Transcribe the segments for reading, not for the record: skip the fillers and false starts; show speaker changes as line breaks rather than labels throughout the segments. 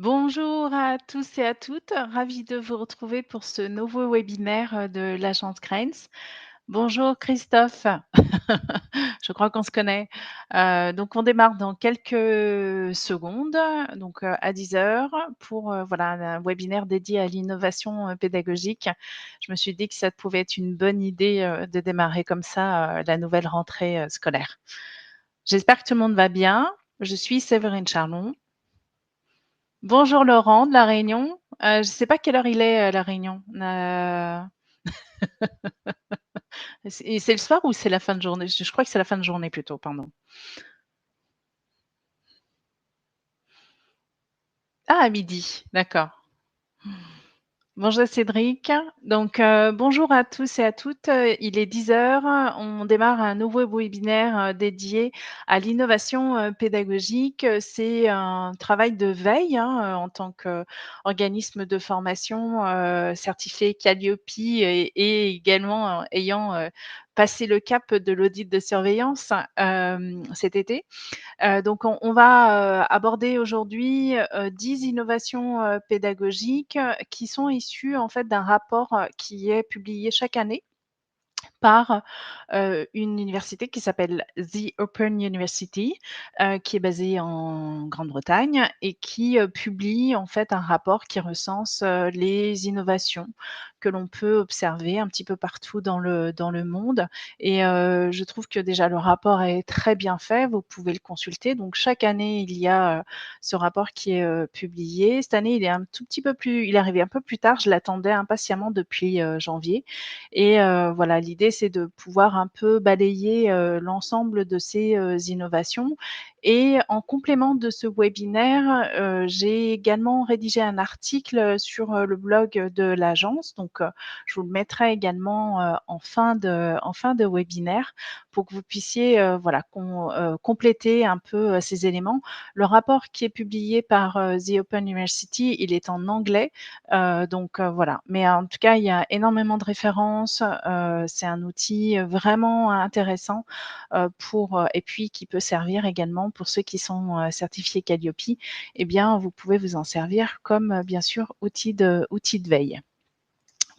Bonjour à tous et à toutes, ravie de vous retrouver pour ce nouveau webinaire de l'agence Cranes. Bonjour Christophe, je crois qu'on se connaît. Donc on démarre dans quelques secondes, donc à 10 heures pour voilà, un webinaire dédié à l'innovation pédagogique. Je me suis dit que ça pouvait être une bonne idée de démarrer comme ça la nouvelle rentrée scolaire. J'espère que tout le monde va bien. Je suis Séverine Charlon. Bonjour Laurent de La Réunion. Je ne sais pas quelle heure il est, La Réunion. C'est le soir ou c'est la fin de journée? Je crois que c'est la fin de journée plutôt, pardon. Ah, à midi, d'accord. Bonjour Cédric. Donc, bonjour à tous et à toutes. Il est 10 heures. On démarre un nouveau webinaire dédié à l'innovation pédagogique. C'est un travail de veille hein, en tant qu'organisme de formation certifié Calliope et également ayant passé le cap de l'audit de surveillance cet été. Donc on va, aborder aujourd'hui, 10 innovations, pédagogiques, qui sont issues en fait d'un rapport, qui est publié chaque année par, une université qui s'appelle The Open University, qui est basée en Grande-Bretagne et qui, publie en fait un rapport qui recense, les innovations que l'on peut observer un petit peu partout dans le monde et je trouve que déjà le rapport est très bien fait. Vous pouvez le consulter. Donc chaque année, il y a, ce rapport qui est, publié. Cette année, il est arrivé un peu plus tard. Je l'attendais impatiemment depuis, janvier et voilà, l'idée, c'est de pouvoir un peu balayer, l'ensemble de ces, innovations et en complément de ce webinaire, j'ai également rédigé un article, sur, le blog de l'agence. Donc, je vous le mettrai également, en fin de webinaire pour que vous puissiez, voilà, compléter un peu, ces éléments. Le rapport qui est publié par, The Open University, il est en anglais, donc voilà. Mais en tout cas, il y a énormément de références. C'est un outil vraiment intéressant et puis qui peut servir également pour ceux qui sont certifiés Calliope. Eh bien, vous pouvez vous en servir comme bien sûr outil de veille.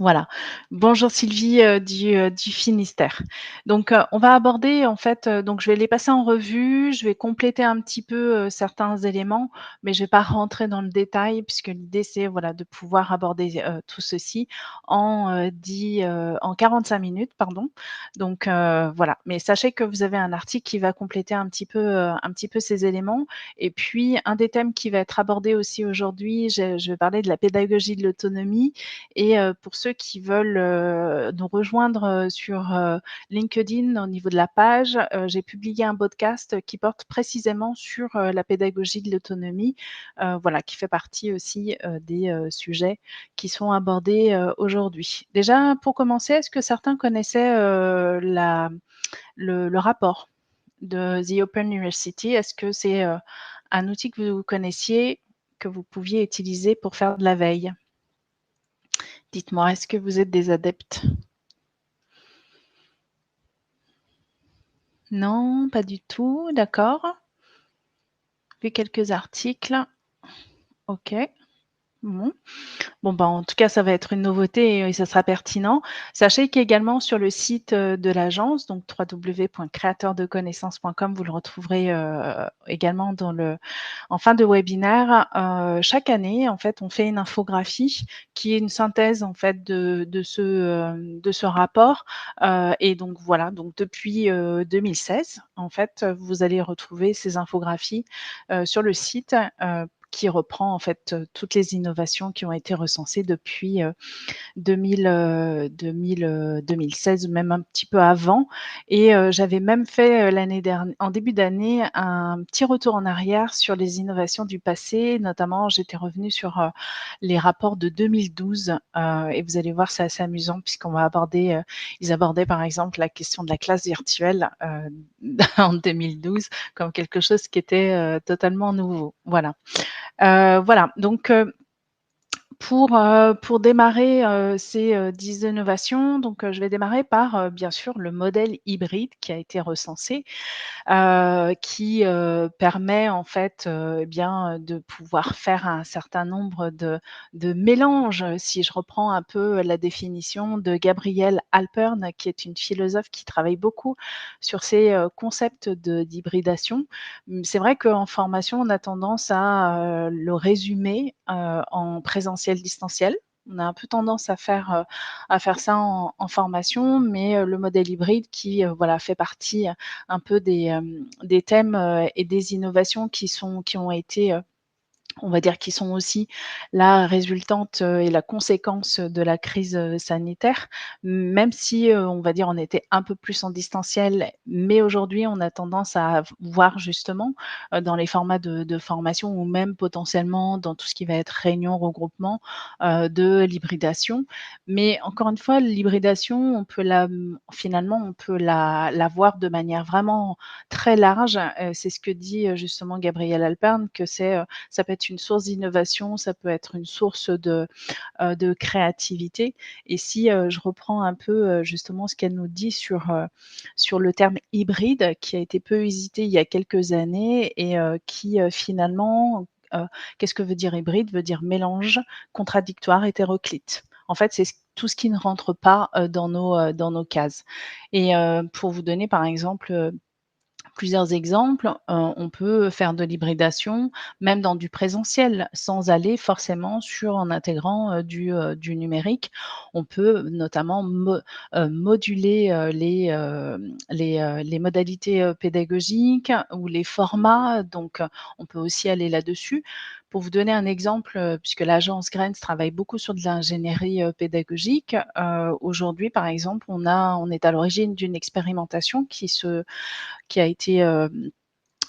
Voilà. Bonjour Sylvie, du Finistère. Donc, on va aborder en fait, donc je vais les passer en revue, je vais compléter un petit peu, certains éléments, mais je vais pas rentrer dans le détail puisque l'idée c'est, voilà, de pouvoir aborder, tout ceci en 45 minutes, pardon. Donc, voilà. Mais sachez que vous avez un article qui va compléter un petit peu ces éléments et puis un des thèmes qui va être abordé aussi aujourd'hui, je vais parler de la pédagogie de l'autonomie et pour ceux qui veulent, nous rejoindre, sur, LinkedIn au niveau de la page, j'ai publié un podcast qui porte précisément sur, la pédagogie de l'autonomie, voilà, qui fait partie aussi, des, sujets qui sont abordés, aujourd'hui. Déjà, pour commencer, est-ce que certains connaissaient, le rapport de The Open University? Est-ce que c'est, un outil que vous connaissiez, que vous pouviez utiliser pour faire de la veille? Dites-moi, est-ce que vous êtes des adeptes? Non, pas du tout, d'accord. Vu quelques articles. OK. Bon. Bon, ben, en tout cas, ça va être une nouveauté et ça sera pertinent. Sachez qu'également sur le site, de l'agence, donc www.créateurdeconnaissances.com, vous le retrouverez, également en fin de webinaire. Chaque année, en fait, on fait une infographie qui est une synthèse, en fait, de ce rapport. Et donc voilà, donc depuis, 2016, en fait, vous allez retrouver ces infographies, sur le site, qui reprend en fait, toutes les innovations qui ont été recensées depuis, 2016 ou même un petit peu avant et j'avais même fait, en début d'année, un petit retour en arrière sur les innovations du passé. Notamment, j'étais revenue sur, les rapports de 2012, et vous allez voir, c'est assez amusant puisqu'on va aborder, ils abordaient par exemple la question de la classe virtuelle, en 2012 comme quelque chose qui était, totalement nouveau. Voilà. Voilà donc Pour démarrer, ces, 10 innovations, donc je vais démarrer par, bien sûr, le modèle hybride qui a été recensé, qui, permet en fait, eh bien, de pouvoir faire un certain nombre de mélanges. Si je reprends un peu la définition de Gabrielle Alpern, qui est une philosophe qui travaille beaucoup sur ces, concepts d'hybridation. C'est vrai qu'en formation, on a tendance à, le résumer, en présentiel, distanciel. On a un peu tendance à faire ça en formation, mais, le modèle hybride qui, voilà, fait partie un peu des thèmes, et des innovations qui ont été, on va dire, qui sont aussi la résultante, et la conséquence de la crise, sanitaire. Même si, on va dire, on était un peu plus en distanciel, mais aujourd'hui, on a tendance à voir justement, dans les formats de formation ou même potentiellement dans tout ce qui va être réunion, regroupement, de l'hybridation. Mais encore une fois, l'hybridation, finalement, on peut la voir de manière vraiment très large. C'est ce que dit, justement Gabrielle Alpern, que ça peut être une source d'innovation, ça peut être une source de créativité. Et si, je reprends un peu, justement ce qu'elle nous dit sur le terme hybride qui a été peu usité il y a quelques années et qui, finalement, qu'est-ce que veut dire hybride? Veut dire mélange, contradictoire, hétéroclite. En fait, c'est tout ce qui ne rentre pas, dans nos cases. Et pour vous donner par exemple, plusieurs exemples, on peut faire de l'hybridation, même dans du présentiel, sans aller forcément en intégrant, du numérique. On peut notamment moduler, les modalités, pédagogiques ou les formats, donc on peut aussi aller là-dessus. Pour vous donner un exemple, puisque l'agence Grens travaille beaucoup sur de l'ingénierie, pédagogique, aujourd'hui, par exemple, on est à l'origine d'une expérimentation qui a été,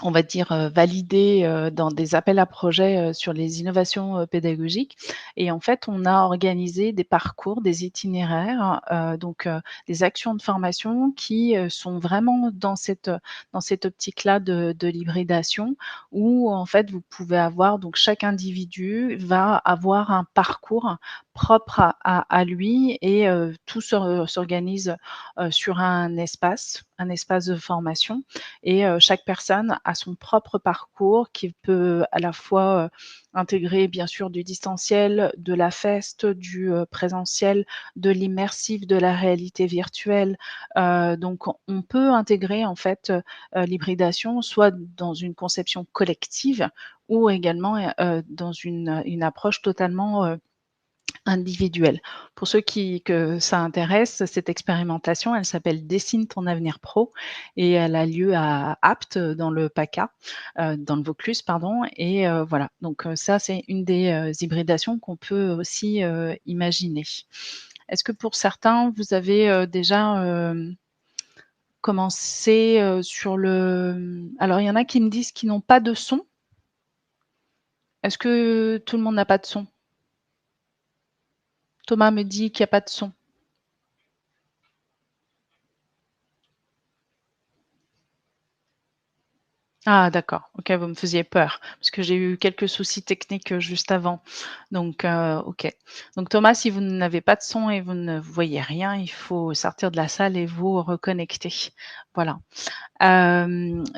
on va dire, validée, dans des appels à projets, sur les innovations, pédagogiques. Et en fait, on a organisé des parcours, des itinéraires, donc des actions de formation qui, sont vraiment dans cette optique-là de l'hybridation où en fait, vous pouvez avoir donc chaque individu va avoir un parcours propre à lui et tout s'organise, sur un espace de formation et chaque personne a son propre parcours qui peut à la fois, intégrer bien sûr du distanciel, de la FEST, du, présentiel, de l'immersif, de la réalité virtuelle. Donc on peut intégrer en fait, l'hybridation soit dans une conception collective ou également, dans une approche totalement, individuelle. Pour ceux que ça intéresse, cette expérimentation, elle s'appelle Dessine ton avenir pro et elle a lieu à Apt, dans le PACA, dans le Vaucluse, pardon. Et voilà, donc ça, c'est une des, hybridations qu'on peut aussi, imaginer. Est-ce que pour certains, vous avez, déjà, commencé, sur alors il y en a qui me disent qu'ils n'ont pas de son. Est-ce que tout le monde n'a pas de son? Thomas me dit qu'il y a pas de son. Ah d'accord, OK, vous me faisiez peur, parce que j'ai eu quelques soucis techniques, juste avant. Donc OK. Donc Thomas, si vous n'avez pas de son et vous ne voyez rien, il faut sortir de la salle et vous reconnecter. Voilà.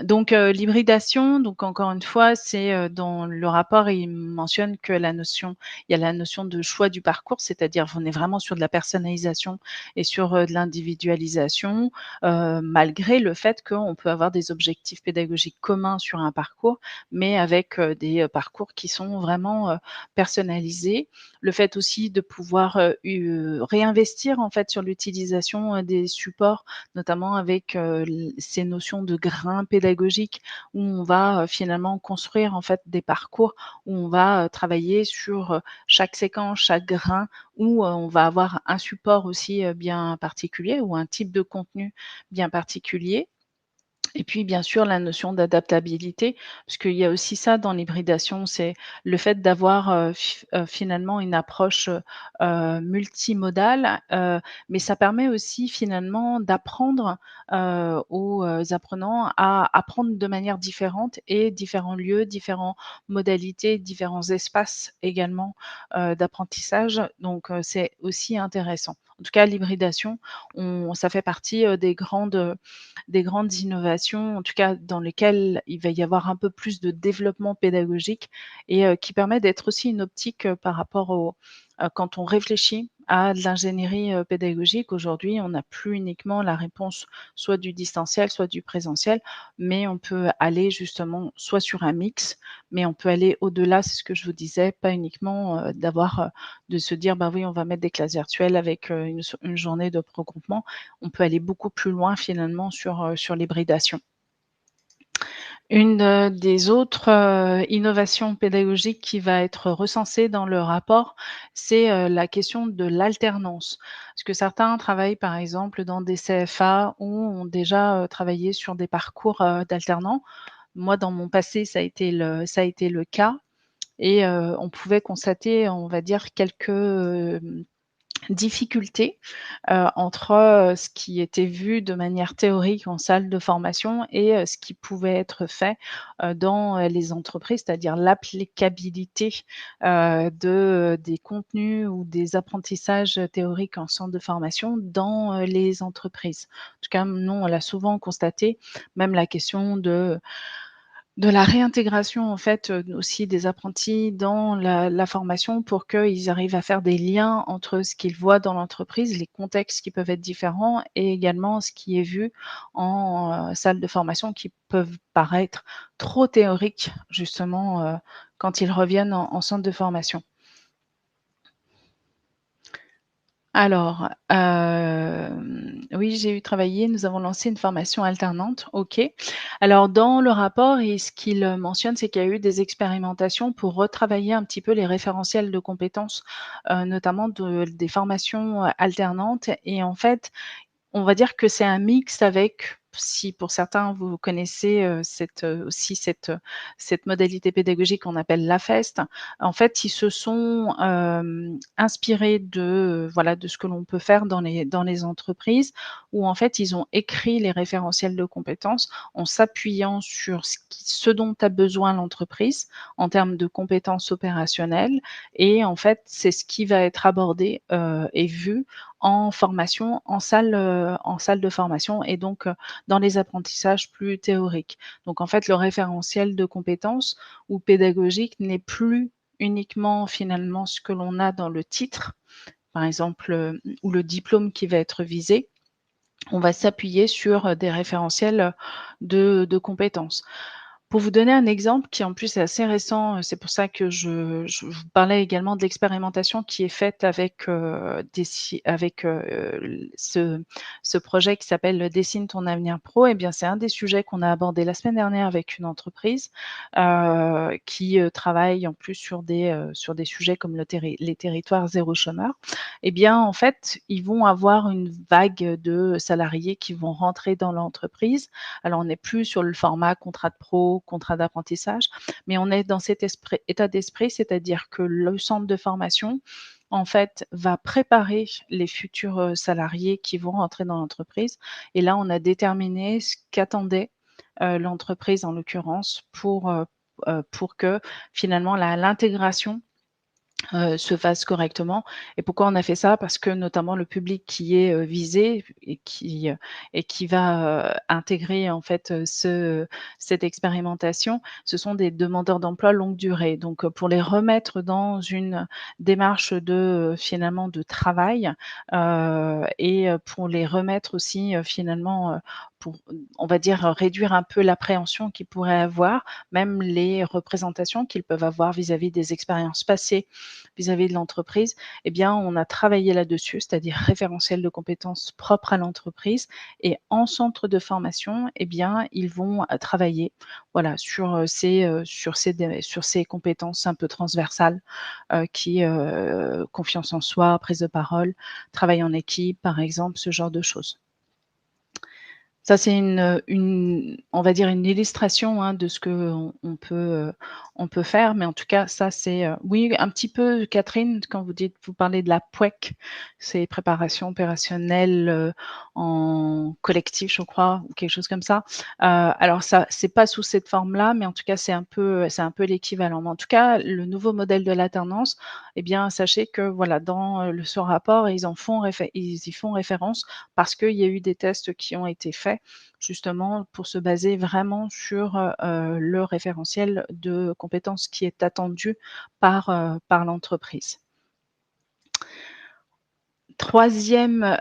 Donc l'hybridation, donc encore une fois, c'est, dans le rapport, il mentionne que il y a la notion de choix du parcours, c'est-à-dire on est vraiment sur de la personnalisation et sur, de l'individualisation, malgré le fait qu'on peut avoir des objectifs pédagogiques communs sur un parcours, mais avec, des, parcours qui sont vraiment, personnalisés. Le fait aussi de pouvoir, réinvestir en fait sur l'utilisation, des supports, notamment avec, ces notions de grains pédagogiques où on va, finalement construire en fait des parcours où on va, travailler sur, chaque séquence, chaque grain, où, on va avoir un support aussi, bien particulier ou un type de contenu bien particulier. Et puis, bien sûr, la notion d'adaptabilité, parce qu'il y a aussi ça dans l'hybridation, c'est le fait d'avoir, finalement une approche, multimodale, mais ça permet aussi finalement d'apprendre, aux, apprenants à apprendre de manière différente et différents lieux, différents modalités, différents espaces également, d'apprentissage. Donc, c'est aussi intéressant. En tout cas, l'hybridation, on ça fait partie, des grandes innovations, en tout cas dans lesquelles il va y avoir un peu plus de développement pédagogique et qui permet d'être aussi une optique, par rapport au quand on réfléchit à de l'ingénierie, pédagogique. Aujourd'hui, on n'a plus uniquement la réponse soit du distanciel, soit du présentiel, mais on peut aller justement soit sur un mix, mais on peut aller au-delà, c'est ce que je vous disais, pas uniquement, de se dire: «Bah, oui, on va mettre des classes virtuelles avec, une journée de regroupement». On peut aller beaucoup plus loin finalement sur l'hybridation. Une, des autres, innovations pédagogiques qui va être recensée dans le rapport, c'est, la question de l'alternance. Parce que certains travaillent par exemple dans des CFA ou ont déjà, travaillé sur des parcours, d'alternants. Moi, dans mon passé, ça a été le cas et on pouvait constater, on va dire quelques, difficulté, entre, ce qui était vu de manière théorique en salle de formation et ce qui pouvait être fait, dans, les entreprises, c'est-à-dire l'applicabilité, des contenus ou des apprentissages, théoriques en centre de formation dans, les entreprises. En tout cas, nous, on l'a souvent constaté, même la question de la réintégration en fait, aussi des apprentis dans la formation pour qu'ils arrivent à faire des liens entre ce qu'ils voient dans l'entreprise, les contextes qui peuvent être différents et également ce qui est vu en, salle de formation qui peuvent paraître trop théoriques justement, quand ils reviennent en centre de formation. Alors, oui, j'ai eu travaillé, nous avons lancé une formation alternante, OK. Alors dans le rapport et ce qu'il, mentionne, c'est qu'il y a eu des expérimentations pour retravailler un petit peu les référentiels de compétences, notamment des formations, alternantes et en fait, on va dire que c'est un mix avec si pour certains vous connaissez, cette modalité pédagogique qu'on appelle l'AFEST. En fait, ils se sont, inspirés de, voilà, de ce que l'on peut faire dans les entreprises où en fait, ils ont écrit les référentiels de compétences en s'appuyant sur ce dont a besoin l'entreprise en termes de compétences opérationnelles et en fait, c'est ce qui va être abordé, et vu en formation, en salle de formation et donc dans les apprentissages plus théoriques. Donc en fait, le référentiel de compétences ou pédagogique n'est plus uniquement finalement ce que l'on a dans le titre, par exemple, ou le diplôme qui va être visé. On va s'appuyer sur, des référentiels, de compétences. Pour vous donner un exemple qui en plus est assez récent, c'est pour ça que je vous parlais également de l'expérimentation qui est faite avec, ce projet qui s'appelle «Dessine ton avenir pro» et bien, c'est un des sujets qu'on a abordé la semaine dernière avec une entreprise, qui, travaille en plus sur des sujets comme les territoires zéro chômeur. Et bien, en fait, ils vont avoir une vague de salariés qui vont rentrer dans l'entreprise. Alors, on n'est plus sur le format contrat de pro, contrat d'apprentissage, mais on est dans cet état d'esprit, c'est-à-dire que le centre de formation, en fait, va préparer les futurs, salariés qui vont rentrer dans l'entreprise et là, on a déterminé ce qu'attendait, l'entreprise en l'occurrence pour que finalement l'intégration se fasse correctement. Et pourquoi on a fait ça? Parce que notamment le public qui est, visé et qui va, intégrer en fait, cette expérimentation, ce sont des demandeurs d'emploi longue durée. Donc, pour les remettre dans une démarche de, finalement de travail, et pour les remettre aussi, finalement, pour, on va dire, réduire un peu l'appréhension qu'ils pourraient avoir, même les représentations qu'ils peuvent avoir vis-à-vis des expériences passées vis-à-vis de l'entreprise, eh bien, on a travaillé là-dessus, c'est-à-dire référentiel de compétences propres à l'entreprise et en centre de formation, eh bien, ils vont, travailler, voilà, sur ces compétences un peu transversales, confiance en soi, prise de parole, travail en équipe, par exemple, ce genre de choses. Ça, c'est une on va dire une illustration, hein, de ce on peut faire, mais en tout cas, ça, c'est, oui, un petit peu, Catherine, quand vous parlez de la POEC, c'est préparation opérationnelle, en collectif, je crois, ou quelque chose comme ça. Alors ça, c'est pas sous cette forme-là, mais en tout cas, c'est un peu l'équivalent. Mais en tout cas, le nouveau modèle de l'alternance, eh bien, sachez que, voilà, dans, ce rapport, ils y font référence parce qu'il y a eu des tests qui ont été faits justement pour se baser vraiment sur, le référentiel de compétences qui est attendu par l'entreprise. Troisième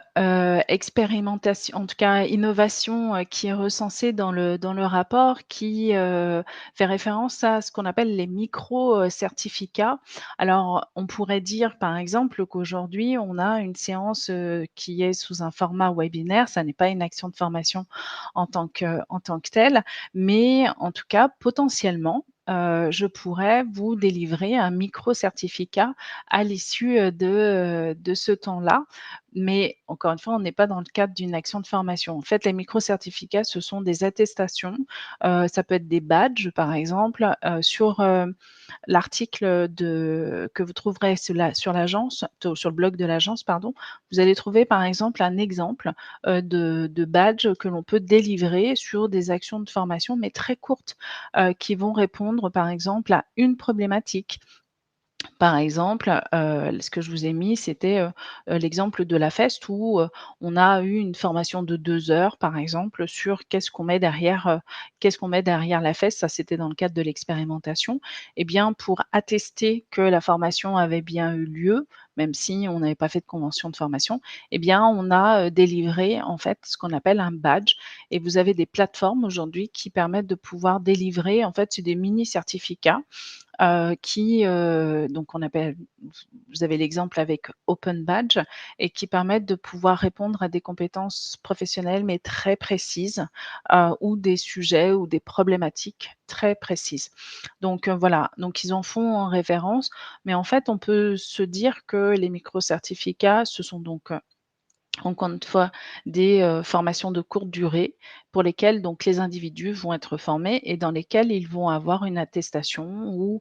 expérimentation, en tout cas innovation, qui est recensée dans le rapport qui, fait référence à ce qu'on appelle les micro, certificats. Alors, on pourrait dire, par exemple, qu'aujourd'hui, on a une séance, qui est sous un format webinaire. Ça n'est pas une action de formation en tant que telle, mais en tout cas, potentiellement, je pourrais vous délivrer un micro certificat à l'issue, de ce temps-là. Mais encore une fois, on n'est pas dans le cadre d'une action de formation. En fait, les micro-certificats, ce sont des attestations, ça peut être des badges, par exemple, sur, l'article que vous trouverez sur l'agence, sur le blog de l'agence, pardon. Vous allez trouver, par exemple, un exemple, de badge que l'on peut délivrer sur des actions de formation, mais très courtes, qui vont répondre, par exemple, à une problématique. Par exemple, ce que je vous ai mis, c'était, l'exemple de la FEST où, on a eu une formation de 2 heures, par exemple, sur qu'est-ce qu'on met derrière la FEST. Ça, c'était dans le cadre de l'expérimentation. Et bien, pour attester que la formation avait bien eu lieu, même si on n'avait pas fait de convention de formation, eh bien, on a, délivré, en fait, ce qu'on appelle un badge. Et vous avez des plateformes aujourd'hui qui permettent de pouvoir délivrer, en fait, c'est des mini certificats donc on appelle vous avez l'exemple avec Open Badge et qui permettent de pouvoir répondre à des compétences professionnelles, mais très précises, ou des sujets ou des problématiques très précises. Donc voilà, donc ils en font en référence, mais en fait, on peut se dire que les micro-certificats, ce sont donc, encore une fois, des, formations de courte durée pour lesquelles donc les individus vont être formés et dans lesquelles ils vont avoir une attestation ou,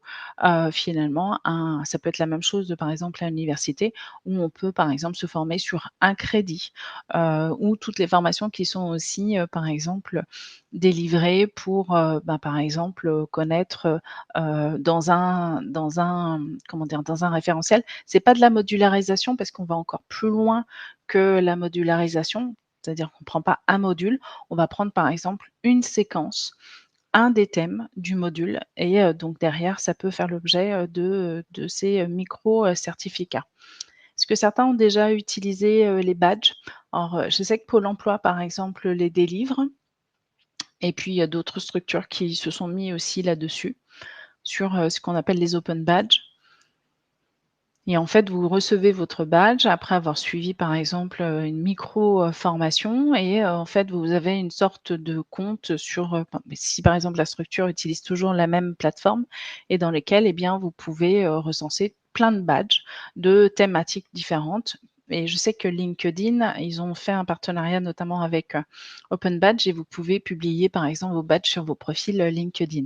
finalement ça peut être la même chose, par exemple, à l'université où on peut, par exemple, se former sur un crédit, ou toutes les formations qui sont aussi, par exemple, délivrées pour, par exemple, connaître, comment dire? Dans un référentiel. C'est pas de la modularisation parce qu'on va encore plus loin que la modularisation, c'est-à-dire qu'on ne prend pas un module, on va prendre par exemple une séquence, un des thèmes du module et donc derrière ça peut faire l'objet, de ces, micro, certificats. Est-ce que certains ont déjà utilisé, les badges? Alors, je sais que Pôle emploi par exemple les délivre et puis il y a d'autres structures qui se sont mis aussi là-dessus, sur, ce qu'on appelle les open badges. Et en fait, vous recevez votre badge après avoir suivi, par exemple, une micro, formation et en fait, vous avez une sorte de compte sur, si par exemple la structure utilise toujours la même plateforme et dans lesquelles, eh bien, vous pouvez, recenser plein de badges de thématiques différentes et je sais que LinkedIn, ils ont fait un partenariat notamment avec, Open Badge et vous pouvez publier, par exemple, vos badges sur vos profils, LinkedIn.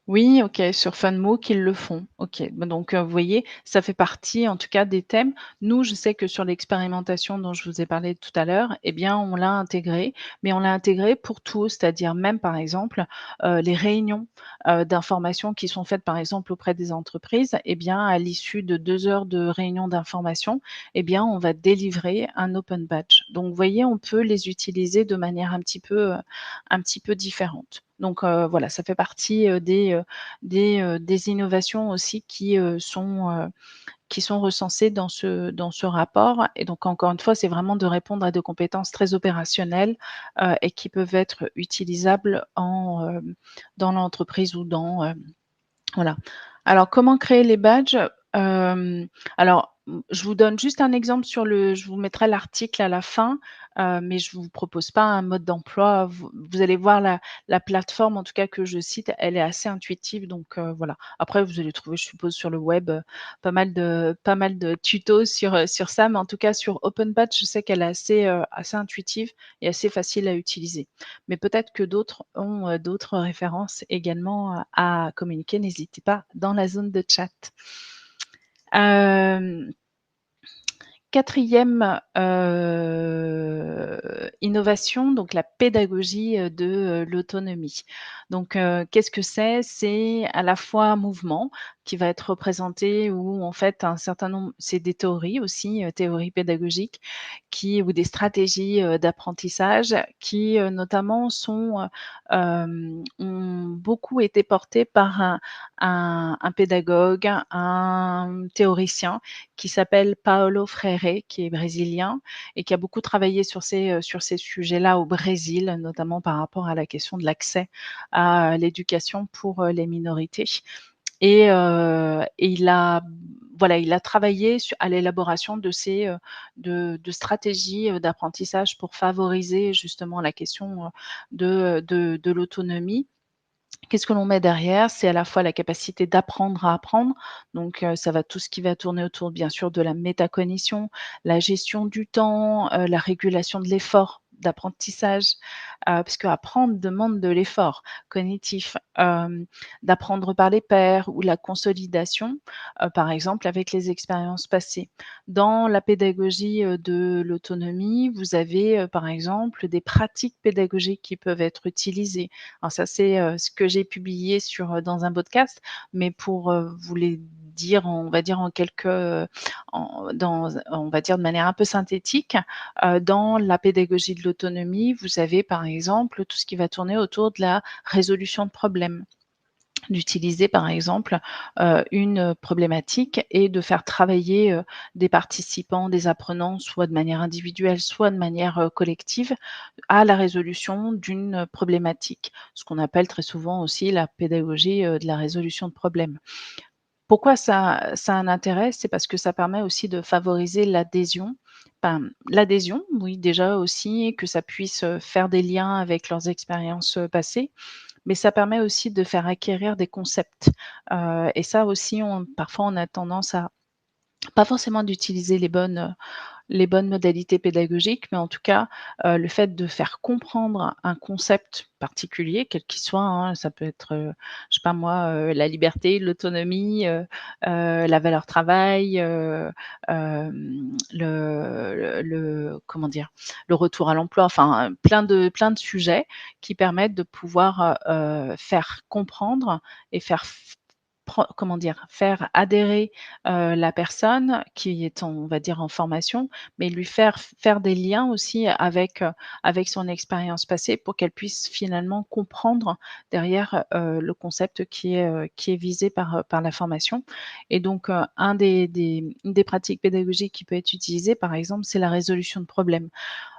Oui, OK, sur Funmook, ils le font. OK, bah, donc vous voyez, ça fait partie en tout cas des thèmes. Nous, je sais que sur l'expérimentation dont je vous ai parlé tout à l'heure, eh bien, on l'a intégré, mais on l'a intégré pour tout, c'est-à-dire même, par exemple, les réunions, d'information qui sont faites, par exemple, auprès des entreprises, eh bien, à l'issue de 2 heures de réunion d'information, eh bien, on va délivrer un open badge. Donc vous voyez, on peut les utiliser de manière un petit peu différente. Donc voilà, ça fait partie, des innovations aussi qui sont recensées dans ce rapport et donc encore une fois, c'est vraiment de répondre à des compétences très opérationnelles, et qui peuvent être utilisables dans l'entreprise ou voilà. Alors comment créer les badges? Hem, alors, je vous donne juste un exemple je vous mettrai l'article à la fin, mais je vous propose pas un mode d'emploi. Vous allez voir la plateforme en tout cas que je cite, elle est assez intuitive donc voilà. Après vous allez trouver, je suppose sur le web, pas mal de tutos sur ça, mais en tout cas sur OpenPath, je sais qu'elle est assez intuitive et assez facile à utiliser. Mais peut-être que d'autres ont, d'autres références également, à communiquer. N'hésitez pas dans la zone de chat. Hem, 4e, innovation, donc la pédagogie, de l'autonomie. Donc, qu'est-ce que c'est? C'est à la fois un mouvement qui va être représenté où en fait un certain nombre c'est des théories aussi, théories pédagogiques ou des stratégies, d'apprentissage qui, notamment ont beaucoup été portées par un pédagogue, un théoricien qui s'appelle Paulo Freire, qui est brésilien et qui a beaucoup travaillé sur ces sujets-là au Brésil, notamment par rapport à la question de l'accès à l'éducation pour, les minorités et il a travaillé à l'élaboration de stratégies, d'apprentissage pour favoriser justement la question, de l'autonomie. Qu'est-ce que l'on met derrière? C'est à la fois la capacité d'apprendre à apprendre, donc ça va tout ce qui va tourner autour bien sûr de la métacognition, la gestion du temps, la régulation de l'effort d'apprentissage, parce qu'apprendre demande de l'effort cognitif, d'apprendre par les pairs ou la consolidation, par exemple avec les expériences passées. Dans la pédagogie, de l'autonomie, vous avez, par exemple des pratiques pédagogiques qui peuvent être utilisées. Alors ça, c'est, ce que j'ai publié dans un podcast, mais pour, vous les dire, on va dire en quelques, on va dire de manière un peu synthétique, dans la pédagogie de l'autonomie, vous avez par exemple tout ce qui va tourner autour de la résolution de problèmes. D'utiliser par exemple, une problématique et de faire travailler, des participants, des apprenants, soit de manière individuelle, soit de manière, collective, à la résolution d'une problématique. Ce qu'on appelle très souvent aussi la pédagogie, de la résolution de problèmes. Pourquoi ça a un intérêt? C'est parce que ça permet aussi de favoriser l'adhésion. Enfin, l'adhésion, oui, déjà aussi, que ça puisse, faire des liens avec leurs expériences, passées, mais ça permet aussi de faire acquérir des concepts. Et ça aussi, parfois, on a tendance à pas forcément d'utiliser les bonnes modalités pédagogiques, mais en tout cas, le fait de faire comprendre un concept particulier, quel qu'il soit, hein, ça peut être, je sais pas moi, la liberté, l'autonomie, la valeur travail, le comment dire? Le retour à l'emploi, enfin, plein de sujets qui permettent de pouvoir, faire comprendre et comment dire? Faire adhérer, la personne qui est on va dire en formation, mais lui faire des liens aussi avec son expérience passée pour qu'elle puisse finalement comprendre derrière, le concept qui est visé par la formation et donc une des pratiques pédagogiques qui peut être utilisée, par exemple, c'est la résolution de problèmes.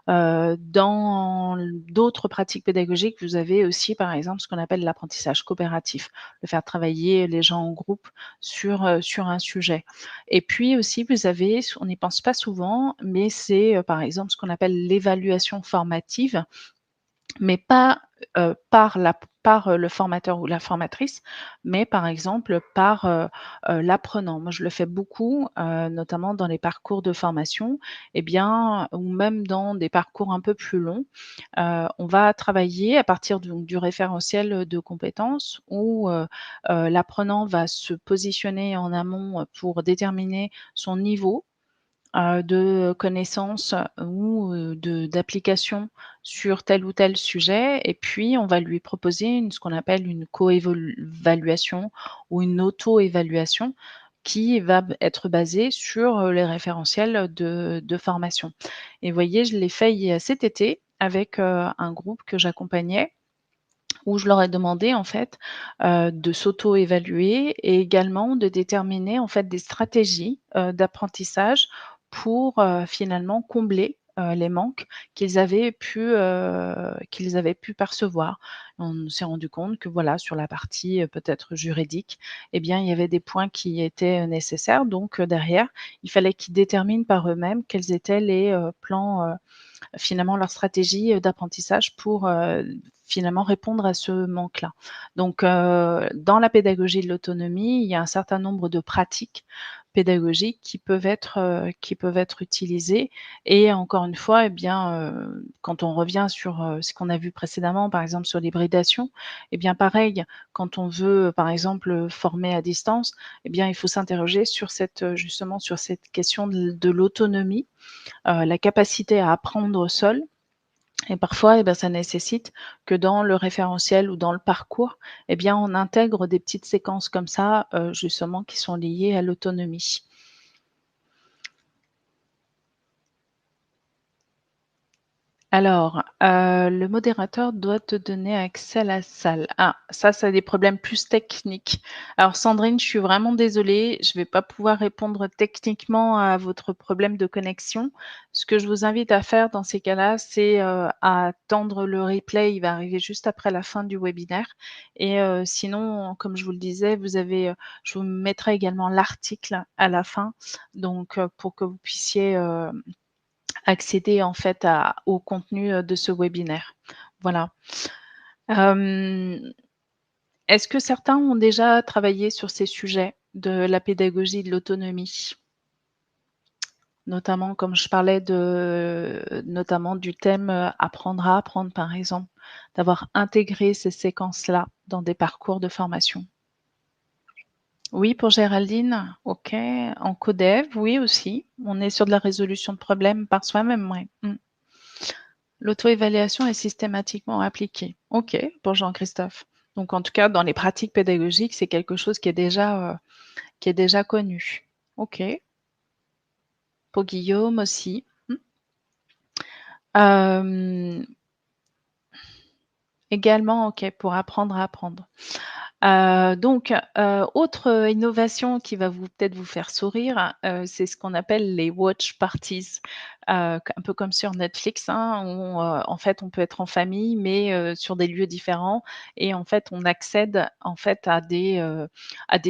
Dans d'autres pratiques pédagogiques, vous avez aussi, par exemple, ce qu'on appelle l'apprentissage coopératif, le faire travailler les gens en groupe sur un sujet. Et puis aussi, vous avez on n'y pense pas souvent, mais c'est, par exemple, ce qu'on appelle l'évaluation formative mais pas, par le formateur ou la formatrice, mais par exemple par, l'apprenant. Moi, je le fais beaucoup, notamment dans les parcours de formation et bien ou même dans des parcours un peu plus longs. On va travailler à partir du référentiel, de compétences où, l'apprenant va se positionner en amont, pour déterminer son niveau de connaissances ou d'application sur tel ou tel sujet et puis on va lui proposer ce qu'on appelle une évaluation ou une auto-évaluation qui va être basée sur, les référentiels de formation et vous voyez, je l'ai fait cet été avec, un groupe que j'accompagnais où je leur ai demandé en fait, de s'auto-évaluer et également de déterminer en fait des stratégies, d'apprentissage pour, finalement combler, les manques qu'ils avaient pu percevoir. On s'est rendu compte que voilà, sur la partie, peut-être juridique, eh bien, il y avait des points qui étaient, nécessaires. Donc, derrière, il fallait qu'ils déterminent par eux-mêmes quels étaient les, plans, finalement leur stratégie, d'apprentissage pour, finalement répondre à ce manque-là. Donc, dans la pédagogie de l'autonomie, il y a un certain nombre de pratiques pédagogiques qui peuvent être utilisées et encore une fois, eh bien, quand on revient sur, ce qu'on a vu précédemment, par exemple sur l'hybridation, eh bien pareil, quand on veut, par exemple, former à distance, eh bien il faut s'interroger sur cette, justement sur cette question de l'autonomie, la capacité à apprendre seul et parfois, eh ben, ça nécessite que dans le référentiel ou dans le parcours, eh bien, on intègre des petites séquences comme ça, justement qui sont liées à l'autonomie. Alors, le modérateur doit te donner accès à la salle. Ah, ça, c'est des problèmes plus techniques. Alors Sandrine, je suis vraiment désolée, je ne vais pas pouvoir répondre techniquement à votre problème de connexion. Ce que je vous invite à faire dans ces cas-là, c'est, à attendre le replay, il va arriver juste après la fin du webinaire et sinon, comme je vous le disais, vous avez, je vous mettrai également l'article à la fin, donc pour que vous puissiez, accéder en fait au contenu, de ce webinaire. Voilà. Hem, est-ce que certains ont déjà travaillé sur ces sujets de la pédagogie de l'autonomie? Notamment comme je parlais notamment du thème, apprendre à apprendre par exemple, d'avoir intégré ces séquences-là dans des parcours de formation. Oui, pour Géraldine? OK. En codev, oui aussi. On est sur de la résolution de problèmes par soi-même, ouais. Mmh. L'auto-évaluation est systématiquement appliquée. OK, pour Jean-Christophe. Donc en tout cas, dans les pratiques pédagogiques, c'est quelque chose qui est déjà connu. OK. Pour Guillaume aussi. Mmh. Hem, également, OK, pour apprendre à apprendre. Donc, autre innovation qui va peut-être vous faire sourire, c'est ce qu'on appelle les watch parties. Un peu comme sur Netflix, hein, où, en fait, on peut être en famille, mais, sur des lieux différents et en fait, on accède, en fait, à des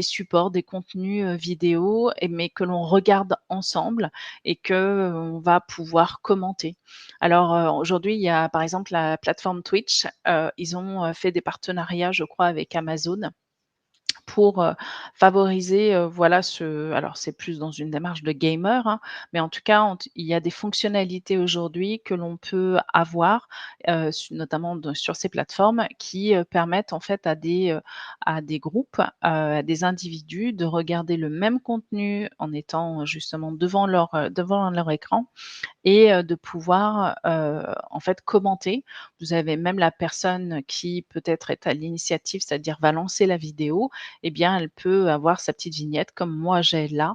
supports, des contenus, vidéo et mais que l'on regarde ensemble et que, on va pouvoir commenter. Alors, aujourd'hui, il y a, par exemple, la plateforme Twitch, ils ont, fait des partenariats, je crois, avec Amazon pour, favoriser, voilà alors c'est plus dans une démarche de gamer, hein, mais en tout cas, il y a des fonctionnalités aujourd'hui que l'on peut avoir, notamment sur ces plateformes qui, permettent en fait à des groupes, à des individus de regarder le même contenu en étant, justement devant leur écran et de pouvoir, en fait commenter. Vous avez même la personne qui peut-être est à l'initiative, c'est-à-dire va lancer la vidéo, eh bien elle peut avoir sa petite vignette comme moi j'ai là,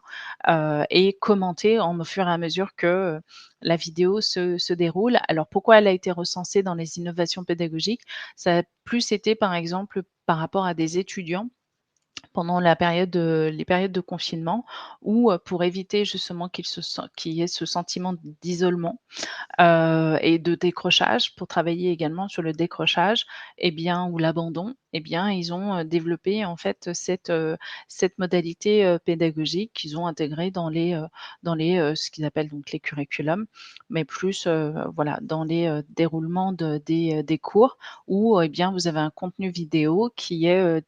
et commenter au fur et à mesure que, la vidéo se déroule. Alors pourquoi elle a été recensée dans les innovations pédagogiques? Ça a plus été par exemple par rapport à des étudiants pendant les périodes de confinement où, pour éviter justement qu'il y ait ce sentiment d'isolement, et de décrochage, pour travailler également sur le décrochage et bien ou l'abandon, eh bien, ils ont, développé en fait cette modalité, pédagogique qu'ils ont intégrée ce qu'ils appellent donc les curriculums, mais plus, voilà, dans les, déroulements des cours où, eh bien, vous avez un contenu vidéo qui est,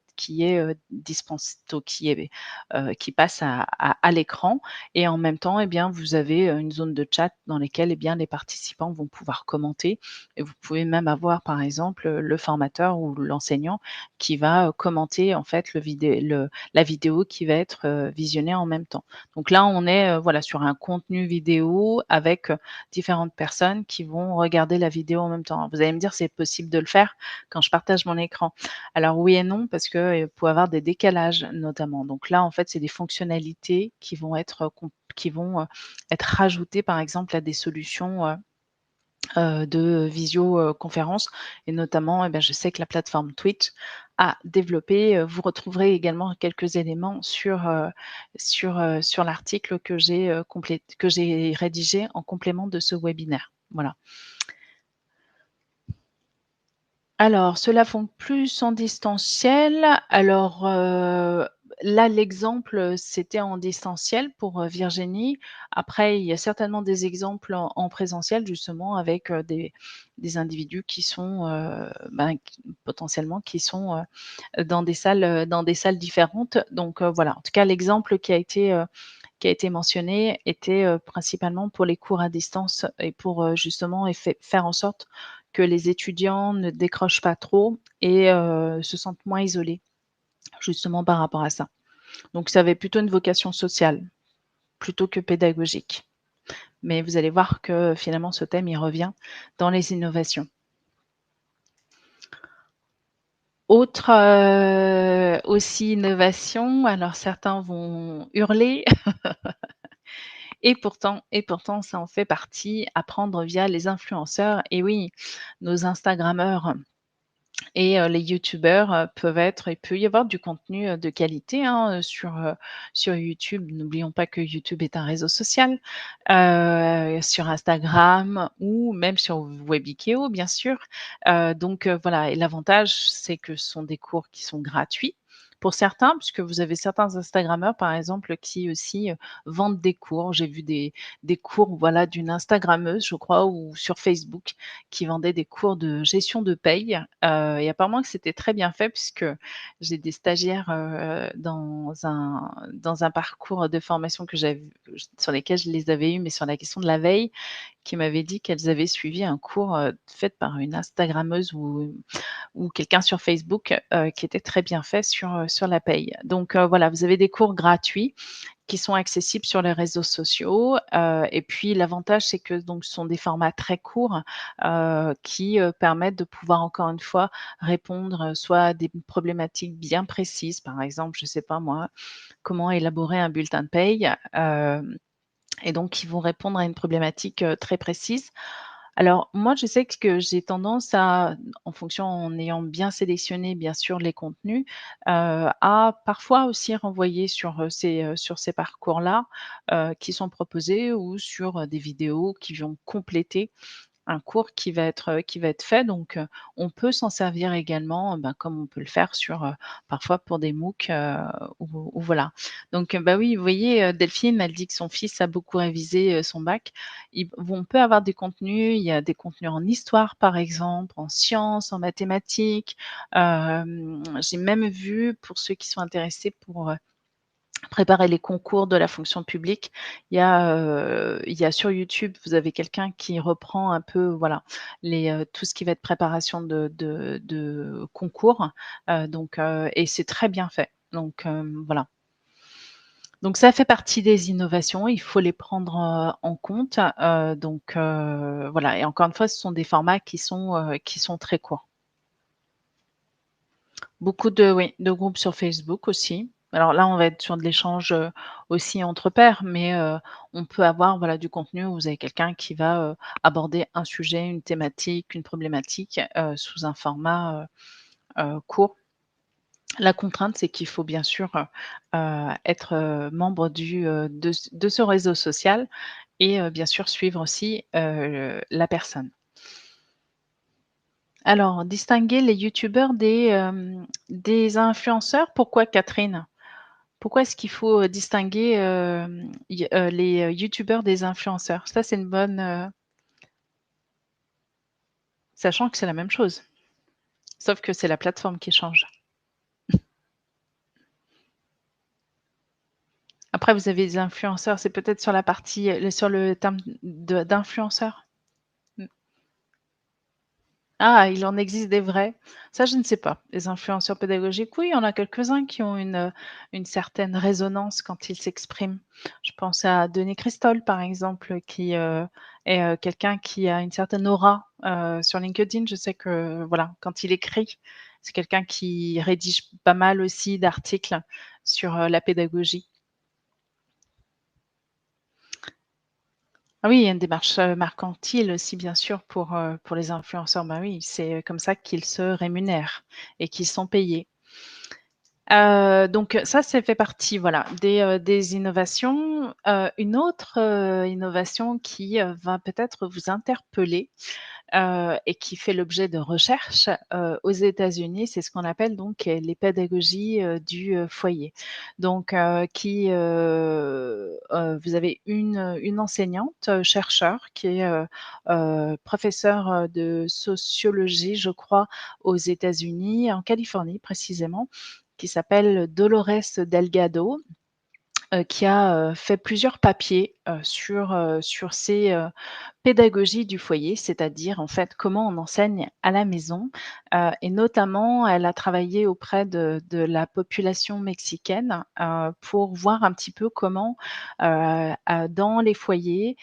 qui passe à l'écran et en même temps, eh bien, vous avez, une zone de chat dans lesquelles, eh bien, les participants vont pouvoir commenter et vous pouvez même avoir, par exemple, le formateur ou l'enseignant qui va, commenter, en fait, la vidéo qui va être, visionnée en même temps. Donc là, on est, voilà, sur un contenu vidéo avec, différentes personnes qui vont regarder la vidéo en même temps. Vous allez me dire: «C'est possible de le faire quand je partage mon écran?» Alors oui et non, parce que, peut avoir des décalages notamment. Donc là, en fait, c'est des fonctionnalités qui vont être, être rajoutées, par exemple, à des solutions, de visioconférence et notamment, je sais que la plateforme Twitch a développé, vous retrouverez également quelques éléments sur l'article que j'ai rédigé en complément de ce webinaire. Voilà. Alors, ceux-là font plus en distanciel. Alors, là, l'exemple, c'était en distanciel pour, Virginie. Après, il y a certainement des exemples en présentiel justement avec, des individus qui sont, qui potentiellement qui sont, dans des salles différentes. Donc, voilà. En tout cas, l'exemple qui a été mentionné était, principalement pour les cours à distance et pour, justement faire en sorte que les étudiants ne décrochent pas trop et se sentent moins isolés, justement par rapport à ça. Donc ça avait plutôt une vocation sociale, plutôt que pédagogique. Mais vous allez voir que finalement ce thème, il revient dans les innovations. Autre, aussi innovation, alors certains vont hurler et pourtant ça en fait partie, apprendre via les influenceurs et oui, nos instagrammeurs et les youtubeurs, il peut y avoir du contenu, de qualité, hein, sur YouTube. N'oublions pas que YouTube est un réseau social, sur Instagram ou même sur Webikeo, bien sûr. Donc voilà et l'avantage, c'est que ce sont des cours qui sont gratuits pour certains, puisque vous avez certains instagrammeurs, par exemple, qui aussi, vendent des cours. J'ai vu des cours, voilà, d'une instagrammeuse, je crois, ou sur Facebook, qui vendait des cours de gestion de paye, et apparemment que c'était très bien fait puisque j'ai des stagiaires, dans un parcours de formation que j'avais sur lesquels je les avais eus, mais sur la question de la veille, qui m'avaient dit qu'elles avaient suivi un cours, fait par une instagrammeuse ou quelqu'un sur Facebook, qui était très bien fait sur la paye. Donc, voilà, vous avez des cours gratuits qui sont accessibles sur les réseaux sociaux, et puis l'avantage, c'est que donc ce sont des formats très courts, qui, permettent de pouvoir encore une fois répondre, soit à des problématiques bien précises. Par exemple, je ne sais pas moi, comment élaborer un bulletin de paye, et donc ils vont répondre à une problématique, très précise. Alors moi, je sais que j'ai tendance à, en fonction en ayant bien sélectionné bien sûr les contenus, à parfois aussi renvoyer sur ces parcours-là, qui sont proposés ou sur, des vidéos qui vont compléter un cours qui va être fait. Donc, on peut s'en servir également, comme on peut le faire parfois pour des MOOC, ou voilà. Donc, oui, vous voyez, Delphine, elle dit que son fils a beaucoup révisé, son bac. On peut avoir des contenus, il y a des contenus en histoire, par exemple, en sciences, en mathématiques. J'ai même vu, pour ceux qui sont intéressés pour, préparer les concours de la fonction publique. Il y a sur YouTube, vous avez quelqu'un qui reprend un peu, voilà, tout ce qui va être préparation de concours, et c'est très bien fait. Donc, voilà. Donc ça fait partie des innovations, il faut les prendre, en compte, voilà et encore une fois, ce sont des formats qui sont très courts. Beaucoup de oui, de groupes sur Facebook aussi. Alors là, on va être sur de l'échange, aussi entre pairs, mais on peut avoir, voilà, du contenu où vous avez quelqu'un qui va, aborder un sujet, une thématique, une problématique, sous un format, court. La contrainte, c'est qu'il faut bien sûr, être, membre de ce réseau social et bien sûr suivre aussi, la personne. Alors, distinguer les youtubeurs des influenceurs, pourquoi Catherine? Pourquoi est-ce qu'il faut, distinguer, les, youtubeurs des influenceurs? Ça, c'est une bonne, sachant que c'est la même chose, sauf que c'est la plateforme qui change. Après, vous avez des influenceurs, c'est peut-être sur la partie, sur le terme d'influenceur? Mmh. Ah, il en existe des vrais? Ça, je ne sais pas. Les influenceurs pédagogiques, oui, il y en a quelques-uns qui ont une certaine résonance quand ils s'expriment. Je pense à Denis Christol, par exemple, qui, est, quelqu'un qui a une certaine aura, sur LinkedIn. Je sais que, voilà, quand il écrit, c'est quelqu'un qui rédige pas mal aussi d'articles sur, la pédagogie. Ah oui, il y a une démarche, mercantile aussi bien sûr pour les influenceurs. Bah oui, c'est comme ça qu'ils se rémunèrent et qu'ils sont payés. Donc ça fait partie, voilà, des innovations. Une autre, innovation qui, va peut-être vous interpeller, et qui fait l'objet de recherches, aux États-Unis, c'est ce qu'on appelle donc, les pédagogies, du, foyer. Donc, vous avez une enseignante, chercheur qui est, professeure, de sociologie, je crois, aux États-Unis, en Californie précisément, qui s'appelle Dolores Delgado, qui a, fait plusieurs papiers, sur ces, pédagogie du foyer, c'est-à-dire en fait comment on enseigne à la maison, et notamment elle a travaillé auprès de la population mexicaine, pour voir un petit peu comment, dans les foyers,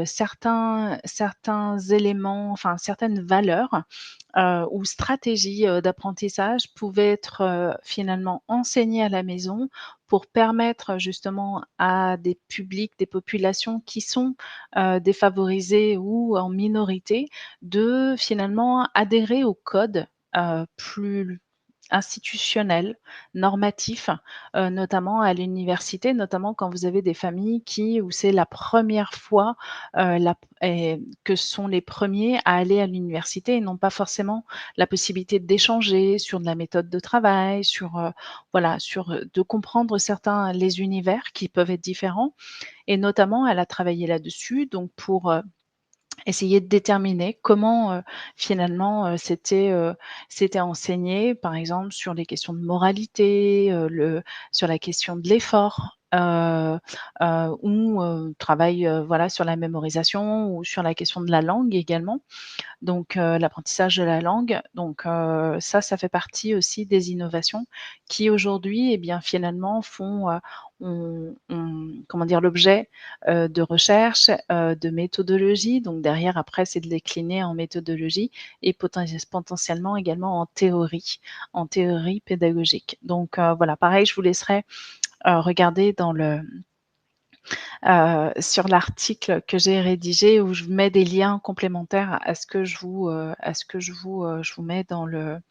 certains éléments, enfin certaines valeurs, ou stratégies, d'apprentissage pouvaient être, finalement enseignées à la maison pour permettre justement à des publics, des populations qui sont défavorisés ou en minorité, de finalement adhérer au code, plus institutionnel, normatif, notamment à l'université, notamment quand vous avez des familles où c'est la première fois, la et que sont les premiers à aller à l'université et n'ont pas forcément la possibilité d'échanger sur de la méthode de travail, voilà, de comprendre certains les univers qui peuvent être différents et notamment, elle a travaillé là-dessus, donc pour, essayer de déterminer comment, finalement, c'était enseigné, par exemple, sur les questions de moralité, sur la question de l'effort, ou travail, voilà, sur la mémorisation ou sur la question de la langue également. Donc l'apprentissage de la langue, donc ça fait partie aussi des innovations qui aujourd'hui, eh bien, finalement font, ont comment dire? L'objet, de recherches, de méthodologie. Donc derrière après c'est de décliner en méthodologie et potentiellement également en théorie pédagogique. Donc voilà, pareil, je vous laisserai, regarder sur l'article que j'ai rédigé où je mets des liens complémentaires je vous mets dans le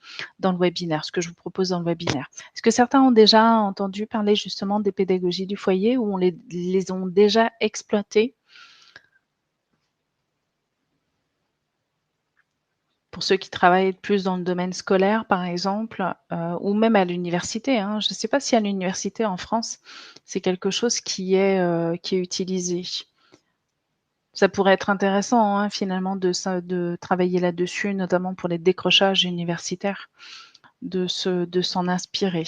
webinaire, ce que je vous propose dans le webinaire. Est-ce que certains ont déjà entendu parler justement des pédagogies du foyer ou les ont déjà exploitées? Pour ceux qui travaillent plus dans le domaine scolaire, par exemple, ou même à l'université, hein. Je ne sais pas si à l'université en France, c'est quelque chose qui est utilisé. Ça pourrait être intéressant, hein, finalement de travailler là-dessus, notamment pour les décrochages universitaires, de s'en inspirer.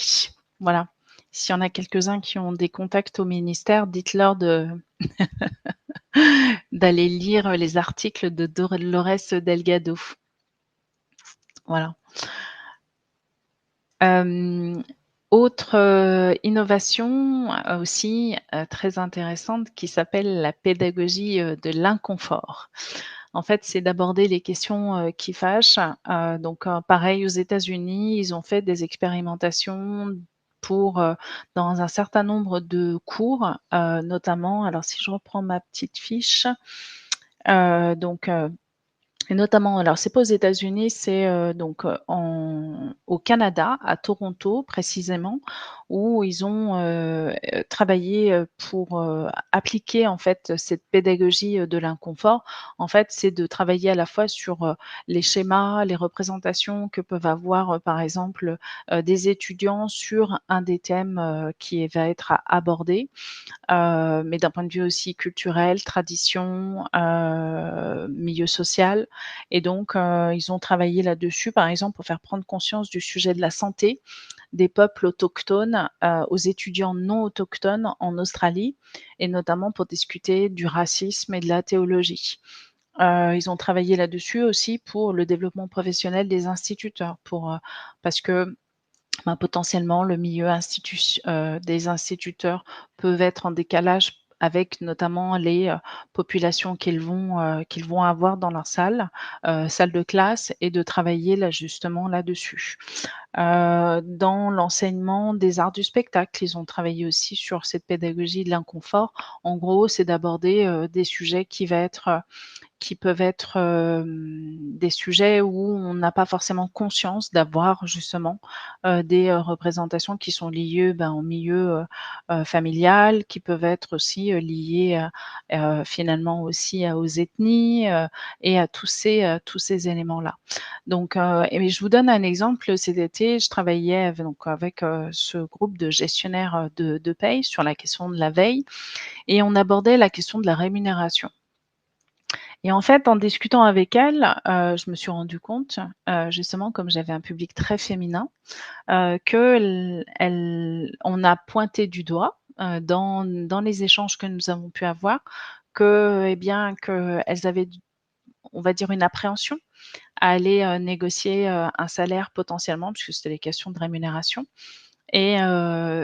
Voilà. S'il y en a quelques-uns qui ont des contacts au ministère, dites-leur d'aller lire les articles de Dolores Delgado. Voilà. Hem, autre, innovation, aussi, très intéressante qui s'appelle la pédagogie, de l'inconfort. En fait, c'est d'aborder les questions, qui fâchent, donc pareil aux États-Unis, ils ont fait des expérimentations pour, dans un certain nombre de cours, notamment alors si je reprends ma petite fiche, donc et notamment, alors c'est pas aux États-Unis, c'est, donc, au Canada, à Toronto précisément, où ils ont, travaillé, pour, appliquer en fait cette pédagogie, de l'inconfort. En fait, c'est de travailler à la fois sur, les schémas, les représentations que peuvent avoir, par exemple, des étudiants sur un des thèmes, qui va être abordé, mais d'un point de vue aussi culturel, tradition, milieu social et donc ils ont travaillé là-dessus, par exemple, pour faire prendre conscience du sujet de la santé des peuples autochtones, aux étudiants non autochtones en Australie et notamment pour discuter du racisme et de la théologie. Ils ont travaillé là-dessus aussi pour le développement professionnel des instituteurs parce que ben, potentiellement, le milieu des instituteurs peuvent être en décalage avec notamment les, populations qu'ils vont avoir dans leur salle de classe et de travailler là justement là-dessus. Dans l'enseignement des arts du spectacle, ils ont travaillé aussi sur cette pédagogie de l'inconfort. En gros, c'est d'aborder, des sujets qui peuvent être, des sujets où on n'a pas forcément conscience d'avoir justement, des, représentations qui sont liées, ben, au milieu, familial, qui peuvent être aussi, liées à, finalement aussi aux ethnies, et à tous ces éléments-là. Donc, et je vous donne un exemple, cet été, je travaillais donc avec, ce groupe de gestionnaires, de paye sur la question de la veille et on abordait la question de la rémunération. Et en fait, en discutant avec elle, je me suis rendu compte, justement, comme j'avais un public très féminin, on a pointé du doigt, dans les échanges que nous avons pu avoir que, eh bien, qu'elles avaient on va dire une appréhension à aller, négocier, un salaire potentiellement, puisque c'était les questions de rémunération. Et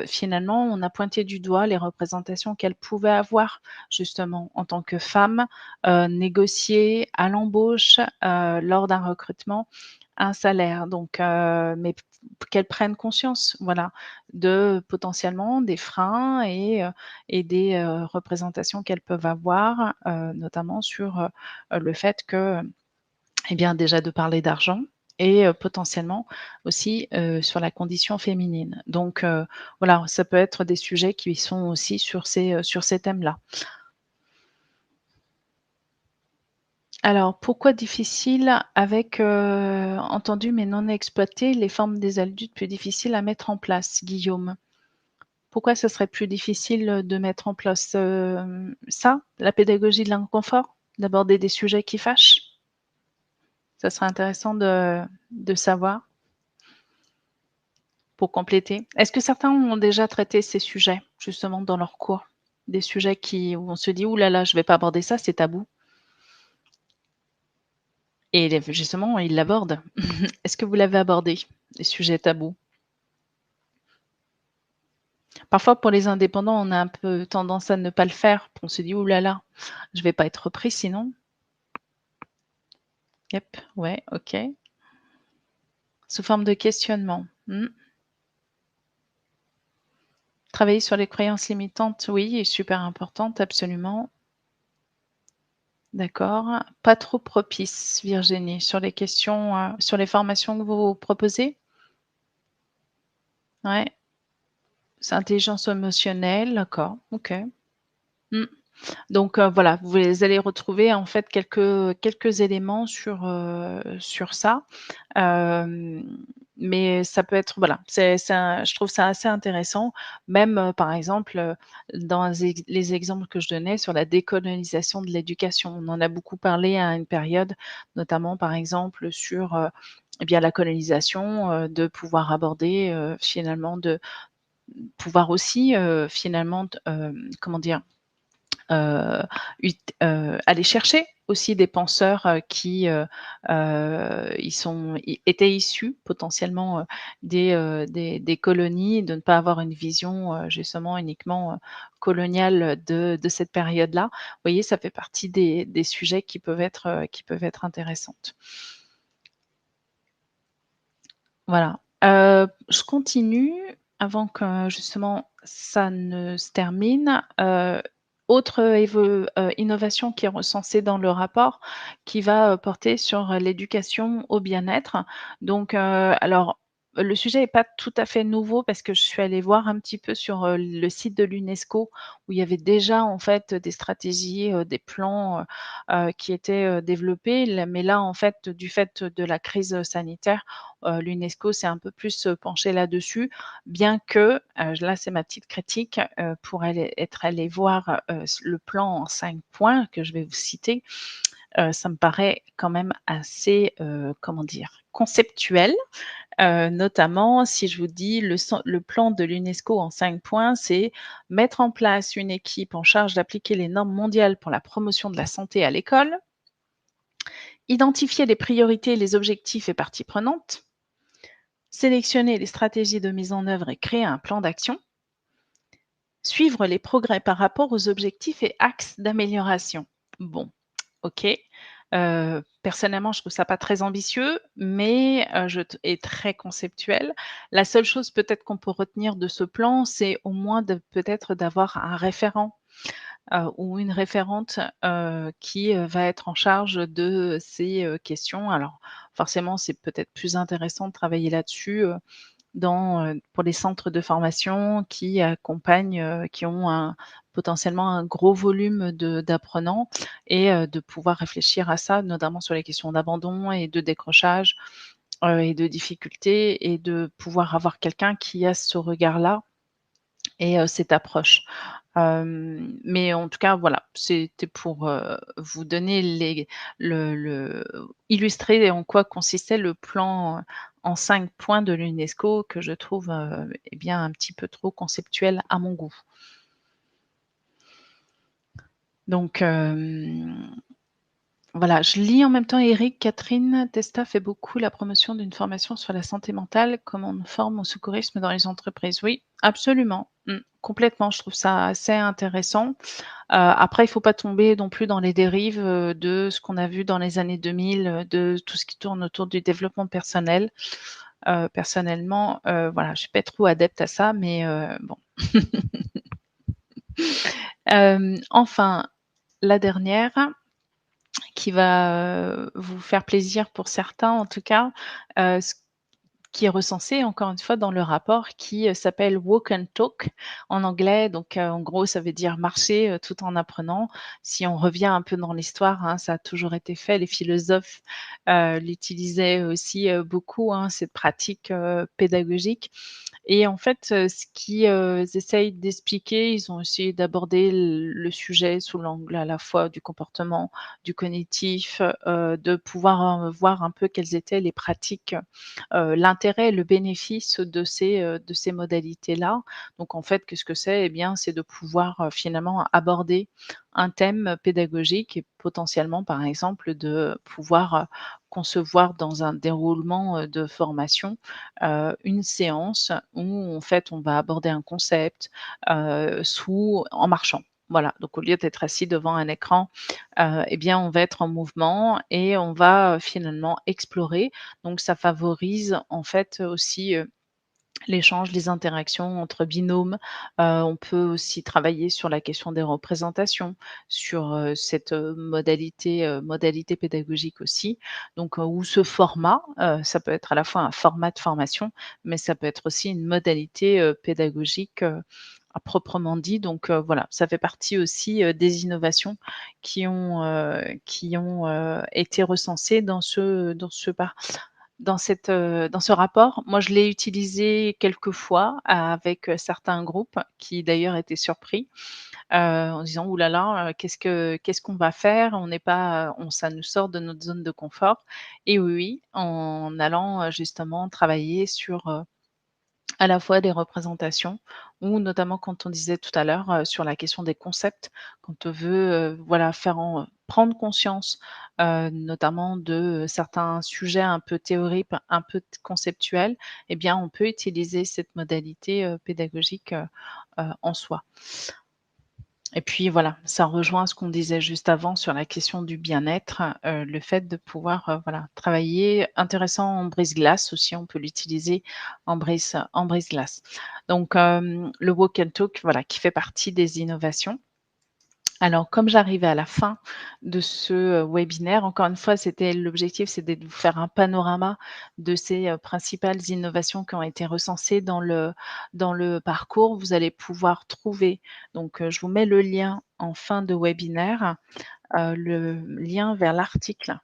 finalement, on a pointé du doigt les représentations qu'elle pouvait avoir justement en tant que femme, négocier à l'embauche, lors d'un recrutement, un salaire. Donc mais qu'elles prennent conscience, voilà, de potentiellement des freins et des, représentations qu'elles peuvent avoir, notamment sur, le fait que, eh bien, déjà de parler d'argent et potentiellement aussi, sur la condition féminine. Donc voilà, ça peut être des sujets qui sont aussi sur ces thèmes-là. Alors pourquoi difficile? Avec, entendu mais non exploité, les formes des adultes plus difficiles à mettre en place, Guillaume. Pourquoi ce serait plus difficile, de mettre en place, ça? La pédagogie de l'inconfort? D'aborder des sujets qui fâchent? Ça serait intéressant de savoir. Pour compléter. Est-ce que certains ont déjà traité ces sujets, justement, dans leurs cours? Des sujets où on se dit: «Ouh là là, je vais pas aborder ça, c'est tabou» et les justement, ils l'abordent. Est-ce que vous l'avez abordé, les sujets tabous? Parfois, pour les indépendants, on a un peu tendance à ne pas le faire. On se dit: «Ouh là là, je vais pas être repris sinon». Yep, ouais, OK. Sous forme de questionnement. Mmh. Travailler sur les croyances limitantes, oui, est super importante, absolument. D'accord. Pas trop propice, Virginie, sur les questions, sur les formations que vous proposez? Ouais, c'est intelligence émotionnelle, d'accord, OK. Mmh. Donc voilà, vous allez retrouver en fait quelques éléments sur ça. Hem, mais ça peut être voilà, c'est un je trouve ça assez intéressant. Même, par exemple, dans les exemples que je donnais sur la décolonisation de l'éducation. On en a beaucoup parlé à une période, notamment par exemple sur, eh bien la colonisation, de pouvoir aborder, finalement de pouvoir aussi, finalement comment dire? Heu, aller chercher aussi des penseurs, ils étaient issus potentiellement, des colonies, de ne pas avoir une vision, justement uniquement, coloniale de cette période-là. Vous voyez, ça fait partie des sujets qui peuvent être intéressantes. Voilà, je continue avant que justement ça ne se termine. Autre innovation qui est recensée dans le rapport, qui va, porter sur, l'éducation au bien-être. Donc, alors, le sujet est pas tout à fait nouveau parce que je suis allée voir un petit peu sur, le site de l'UNESCO où il y avait déjà en fait des stratégies, des plans, qui étaient, développés. Mais là, en fait, du fait de la crise sanitaire, l'UNESCO s'est un peu plus, penché là-dessus, bien que, là c'est ma petite critique, pour être allée voir, le plan en 5 points que je vais vous citer, ça me paraît quand même assez, comment dire? Conceptuel, notamment si je vous dis le plan de l'UNESCO en 5 points, c'est mettre en place une équipe en charge d'appliquer les normes mondiales pour la promotion de la santé à l'école, identifier les priorités, les objectifs et parties prenantes, sélectionner les stratégies de mise en œuvre et créer un plan d'action, Suivre les progrès par rapport aux objectifs et axes d'amélioration. Bon, OK. Personnellement, je trouve ça pas très ambitieux, mais je t et très conceptuel. La seule chose peut-être qu'on peut retenir de ce plan, c'est au moins de peut-être d'avoir un référent, ou une référente, qui, va être en charge de ces, questions. Alors forcément, c'est peut-être plus intéressant de travailler là-dessus, pour les centres de formation qui accompagnent, qui ont potentiellement un gros volume d'apprenants et de pouvoir réfléchir à ça, notamment sur les questions d'abandon et de décrochage, et de difficultés et de pouvoir avoir quelqu'un qui a ce regard-là et cette approche. Mais en tout cas, voilà, c'était pour, vous donner illustrer en quoi consistait le plan, en 5 points de l'UNESCO que je trouve, eh bien, un petit peu trop conceptuel à mon goût. Donc, voilà, je lis en même temps Eric, Catherine Testa fait beaucoup la promotion d'une formation sur la santé mentale, comme on forme au secourisme dans les entreprises. Oui, absolument, complètement, je trouve ça assez intéressant. Après, il faut pas tomber non plus dans les dérives, de ce qu'on a vu dans les années 2000, de tout ce qui tourne autour du développement personnel. Personnellement, voilà, je suis pas trop adepte à ça, mais bon. Enfin, la dernière qui va, vous faire plaisir pour certains en tout cas, ce qui est recensé encore une fois dans le rapport qui, s'appelle Walk and Talk en anglais. Donc, en gros, ça veut dire marcher, tout en apprenant. Si on revient un peu dans l'histoire, hein, ça a toujours été fait. Les philosophes, l'utilisaient aussi, beaucoup, hein, cette pratique, pédagogique. Et en fait, ce qu'ils, essayent d'expliquer, ils ont essayé d'aborder le sujet sous l'angle à la fois du comportement, du cognitif, de pouvoir, voir un peu quelles étaient les pratiques, l'intérêt et le bénéfice de ces modalités-là. Donc en fait, qu'est-ce que c'est? Eh bien, c'est de pouvoir, finalement aborder un thème pédagogique et potentiellement, par exemple, de pouvoir, concevoir dans un déroulement, de formation, une séance où en fait on va aborder un concept, en marchant. Voilà, donc au lieu d'être assis devant un écran, eh bien on va être en mouvement et on va, finalement explorer. Donc ça favorise en fait aussi, l'échange, les interactions entre binômes. On peut aussi travailler sur la question des représentations, sur, cette, modalité pédagogique aussi. Donc, ou ce format, ça peut être à la fois un format de formation, mais ça peut être aussi une modalité, pédagogique, à proprement dit. Donc, voilà, ça fait partie aussi, des innovations qui ont été recensées dans ce rapport. Moi, je l'ai utilisé quelques fois avec, certains groupes qui d'ailleurs étaient surpris, en disant: «Ouh là là, qu'est-ce qu'on va faire? On n'est pas, on ça nous sort de notre zone de confort» et oui, oui, en allant, justement travailler sur, à la fois des représentations ou notamment quand on disait tout à l'heure, sur la question des concepts, quand on veut, voilà, prendre conscience, notamment de certains sujets un peu théoriques, un peu conceptuels, eh bien, on peut utiliser cette modalité, pédagogique, en soi. Et puis voilà, ça rejoint ce qu'on disait juste avant sur la question du bien-être, le fait de pouvoir, voilà, travailler intéressant en brise-glace aussi, on peut l'utiliser en brise-glace. Donc le walk and talk, voilà, qui fait partie des innovations. Alors, comme j'arrivais à la fin de ce, webinaire, encore une fois, c'était l'objectif, c'était de vous faire un panorama de ces, principales innovations qui ont été recensées dans le parcours. Vous allez pouvoir trouver donc, je vous mets le lien en fin de webinaire, le lien vers l'article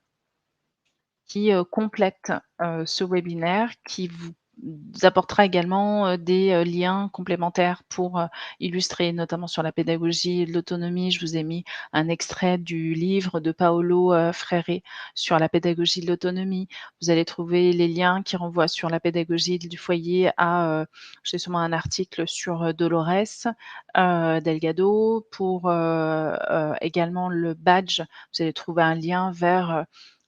qui, complète, ce webinaire, qui vous apportera également, des, liens complémentaires pour, illustrer, notamment sur la pédagogie de l'autonomie. Je vous ai mis un extrait du livre de Paolo, Freire sur la pédagogie de l'autonomie. Vous allez trouver les liens qui renvoient sur la pédagogie du foyer à, justement un article sur, Dolores, Delgado. Pour, également le badge, vous allez trouver un lien vers,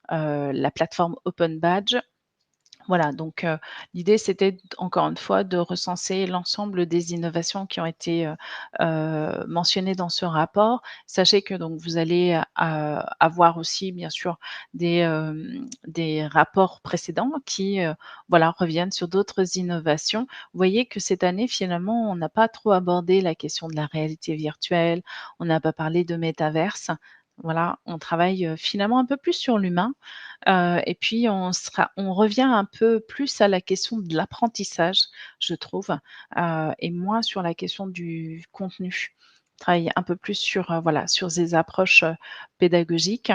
la plateforme Open Badge. Voilà, donc l'idée, c'était encore une fois de recenser l'ensemble des innovations qui ont été, mentionnées dans ce rapport. Sachez que donc vous allez, avoir aussi bien sûr des rapports précédents qui, voilà, reviennent sur d'autres innovations. Vous voyez que cette année, finalement, on n'a pas trop abordé la question de la réalité virtuelle, on n'a pas parlé de métaverse. Voilà, on travaille, finalement un peu plus sur l'humain. Et puis on revient un peu plus à la question de l'apprentissage, je trouve, et moins sur la question du contenu. Travailler un peu plus sur, voilà, sur ces approches, pédagogiques.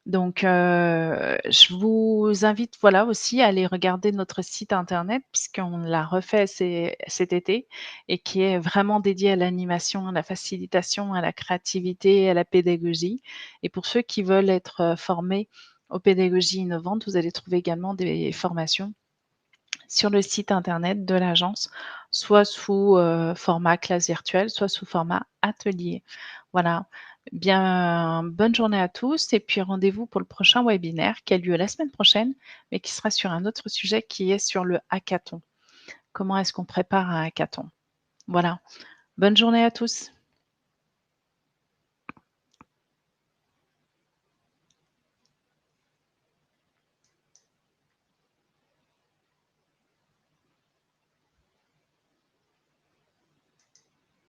Donc, je vous invite, voilà, aussi à aller regarder notre site internet puisqu'on l'a refait cet été et qui est vraiment dédié à l'animation, à la facilitation, à la créativité, à la pédagogie. Et pour ceux qui veulent être, formés aux pédagogies innovantes, vous allez trouver également des formations sur le site internet de l'agence, soit sous, format classe virtuelle, soit sous format atelier. Voilà. Bien, bonne journée à tous et puis rendez-vous pour le prochain webinaire qui a lieu la semaine prochaine, mais qui sera sur un autre sujet qui est sur le hackathon. Comment est-ce qu'on prépare un hackathon? Voilà. Bonne journée à tous.